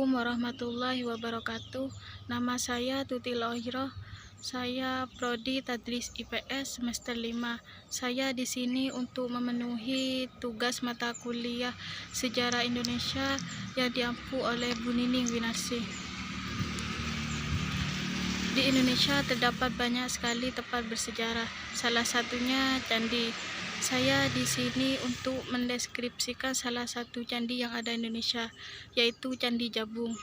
Assalamualaikum warahmatullahi wabarakatuh. Nama saya Tuti Lohiro. Saya prodi Tadris IPS semester 5. Saya di sini untuk memenuhi tugas mata kuliah Sejarah Indonesia yang diampu oleh Bu Nining Winarsi. Di Indonesia terdapat banyak sekali tempat bersejarah, salah satunya candi. Saya di sini untuk mendeskripsikan salah satu candi yang ada di Indonesia, yaitu Candi Jabung.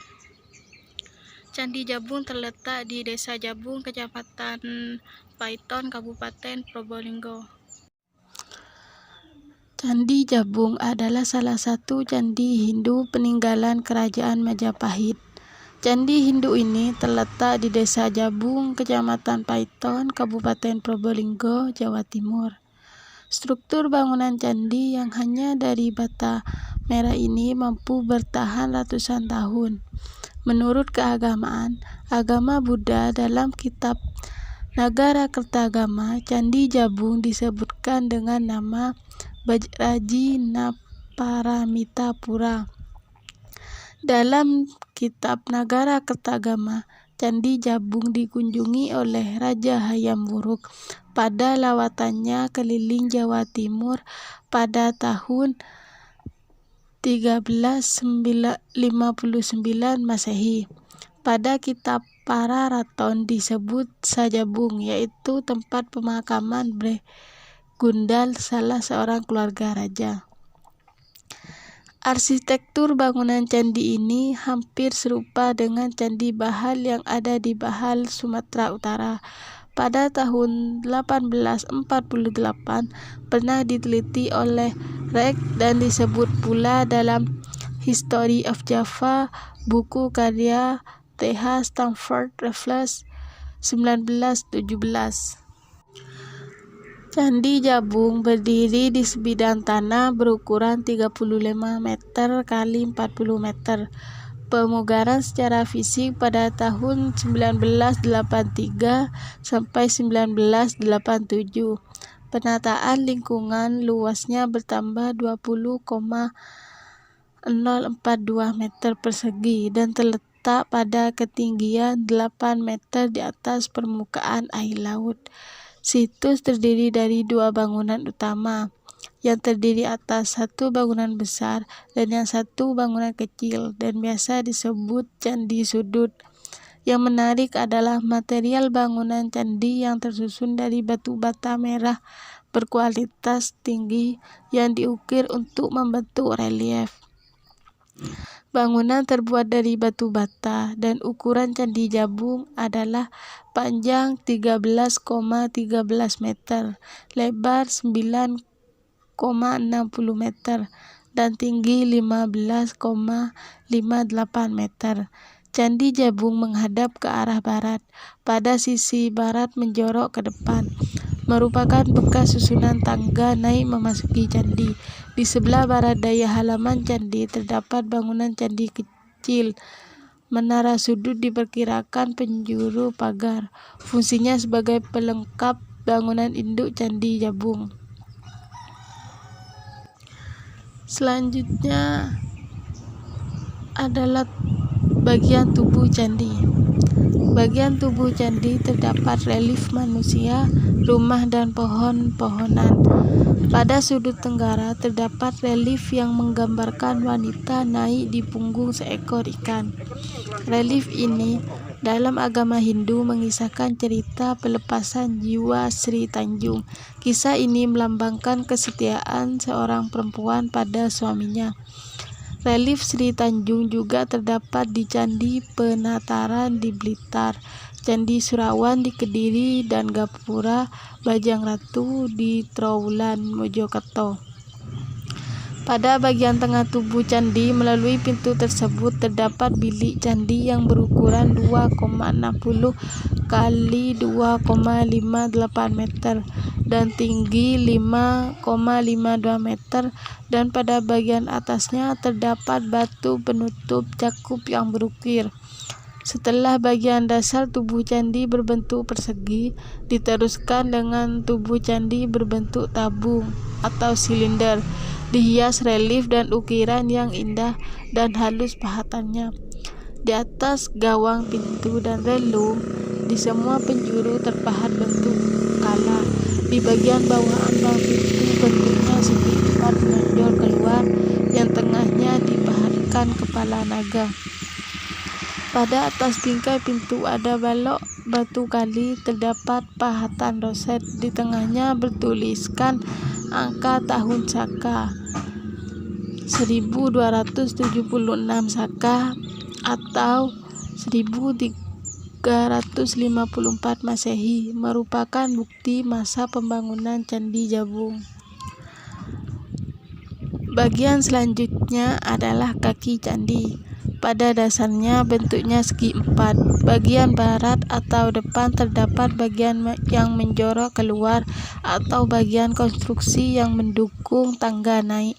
Candi Jabung terletak di Desa Jabung, Kecamatan Paiton, Kabupaten Probolinggo. Candi Jabung adalah salah satu candi Hindu peninggalan Kerajaan Majapahit. Candi Hindu ini terletak di Desa Jabung, Kecamatan Paiton, Kabupaten Probolinggo, Jawa Timur. Struktur bangunan candi yang hanya dari bata merah ini mampu bertahan ratusan tahun. Menurut keagamaan, agama Buddha, dalam kitab Nagarakertagama, Candi Jabung disebutkan dengan nama Vajrajineyaparamita-pura. Dalam kitab Nagarakertagama, Candi Jabung dikunjungi oleh Raja Hayam Wuruk pada lawatannya keliling Jawa Timur pada tahun 1359 Masehi. Pada kitab Pararaton disebut Sajabung, yaitu tempat pemakaman Breh Gundal, salah seorang keluarga raja. Arsitektur bangunan candi ini hampir serupa dengan Candi Bahal yang ada di Bahal, Sumatera Utara. Pada tahun 1848 pernah diteliti oleh Reck dan disebut pula dalam History of Java, buku karya Th. Stamford Raffles 1917. Candi Jabung berdiri di sebidang tanah berukuran 35 meter x 40 meter. Pemugaran secara fisik pada tahun 1983 sampai 1987. Penataan lingkungan luasnya bertambah 20,042 meter persegi dan terletak pada ketinggian 8 meter di atas permukaan air laut. Situs terdiri dari dua bangunan utama, yang terdiri atas satu bangunan besar dan yang satu bangunan kecil, dan biasa disebut Candi Sudut. Yang menarik adalah material bangunan candi yang tersusun dari batu bata merah berkualitas tinggi yang diukir untuk membentuk relief. Bangunan terbuat dari batu bata dan ukuran Candi Jabung adalah panjang 13,13 meter, lebar 9,60 meter, dan tinggi 15,58 meter. Candi Jabung menghadap ke arah barat, pada sisi barat menjorok ke depan. Merupakan bekas susunan tangga naik memasuki candi. Di sebelah barat daya halaman candi terdapat bangunan candi kecil. Menara sudut diperkirakan penjuru pagar. Fungsinya sebagai pelengkap bangunan induk Candi Jabung. Selanjutnya adalah bagian tubuh candi. Bagian tubuh candi terdapat relief manusia, rumah dan pohon-pohonan. Pada sudut tenggara terdapat relief yang menggambarkan wanita naik di punggung seekor ikan. Relief ini dalam agama Hindu mengisahkan cerita pelepasan jiwa Sri Tanjung. Kisah ini melambangkan kesetiaan seorang perempuan pada suaminya. Relief Sri Tanjung juga terdapat di Candi Penataran di Blitar, Candi Surawan di Kediri, dan Gapura Bajang Ratu di Trowulan, Mojokerto. Pada bagian tengah tubuh candi melalui pintu tersebut terdapat bilik candi yang berukuran 2,60 kali 2,58 meter dan tinggi 5,52 meter, dan pada bagian atasnya terdapat batu penutup cakup yang berukir. Setelah bagian dasar tubuh candi berbentuk persegi, diteruskan dengan tubuh candi berbentuk tabung atau silinder, dihias relief dan ukiran yang indah dan halus pahatannya. Di atas gawang pintu dan relung, di semua penjuru terpahat bentuk kala. Di bagian bawah ambang pintu bentuknya segi empat menonjol keluar, yang tengahnya dipahatkan kepala naga. Pada atas bingkai pintu ada balok batu kali, terdapat pahatan roset. Di tengahnya bertuliskan angka tahun Saka 1276 Saka atau 1354 Masehi, merupakan bukti masa pembangunan Candi Jabung. Bagian selanjutnya adalah kaki candi. Pada dasarnya bentuknya segi empat. Bagian barat atau depan terdapat bagian yang menjorok keluar atau bagian konstruksi yang mendukung tangga naik.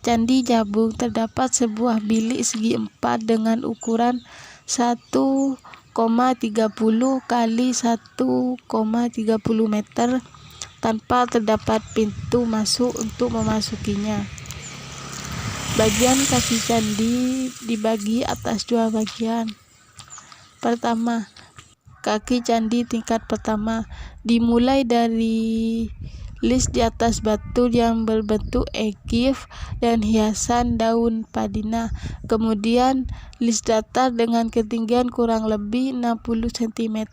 Candi Jabung terdapat sebuah bilik segi empat dengan ukuran 1,30 kali 1,30 meter tanpa terdapat pintu masuk untuk memasukinya. Bagian kaki candi dibagi atas dua bagian. Pertama, kaki candi tingkat pertama dimulai dari list di atas batu yang berbentuk ekif dan hiasan daun padina. Kemudian list datar dengan ketinggian kurang lebih 60 cm.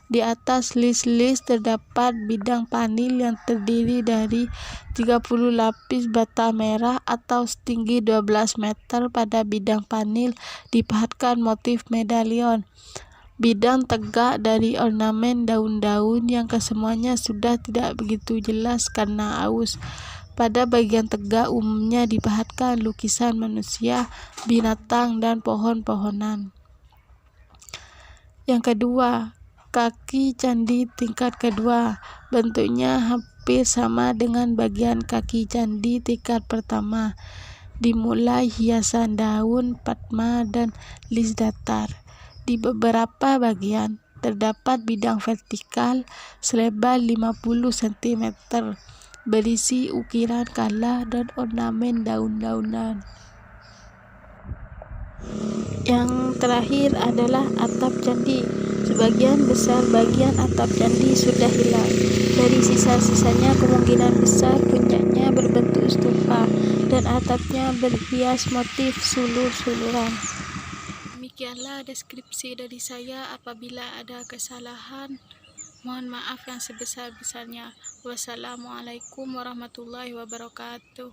Di atas list terdapat bidang panil yang terdiri dari 30 lapis bata merah atau setinggi 12 meter. Pada bidang panil dipahatkan motif medalion. Bidang tegak dari ornamen daun-daun yang kesemuanya sudah tidak begitu jelas karena aus. Pada bagian tegak umumnya dipahatkan lukisan manusia, binatang, dan pohon-pohonan. Yang kedua, kaki candi tingkat kedua. Bentuknya hampir sama dengan bagian kaki candi tingkat pertama. Dimulai hiasan daun, padma, dan list datar. Di beberapa bagian terdapat bidang vertikal selebar 50 cm berisi ukiran kala dan ornamen daun-daunan. Yang terakhir adalah atap candi. Sebagian besar bagian atap candi sudah hilang. Dari sisa-sisanya kemungkinan besar puncaknya berbentuk stupa dan atapnya berhias motif sulur-suluran. Demikianlah deskripsi dari saya. Apabila ada kesalahan, mohon maaf yang sebesar-besarnya. Wassalamualaikum warahmatullahi wabarakatuh.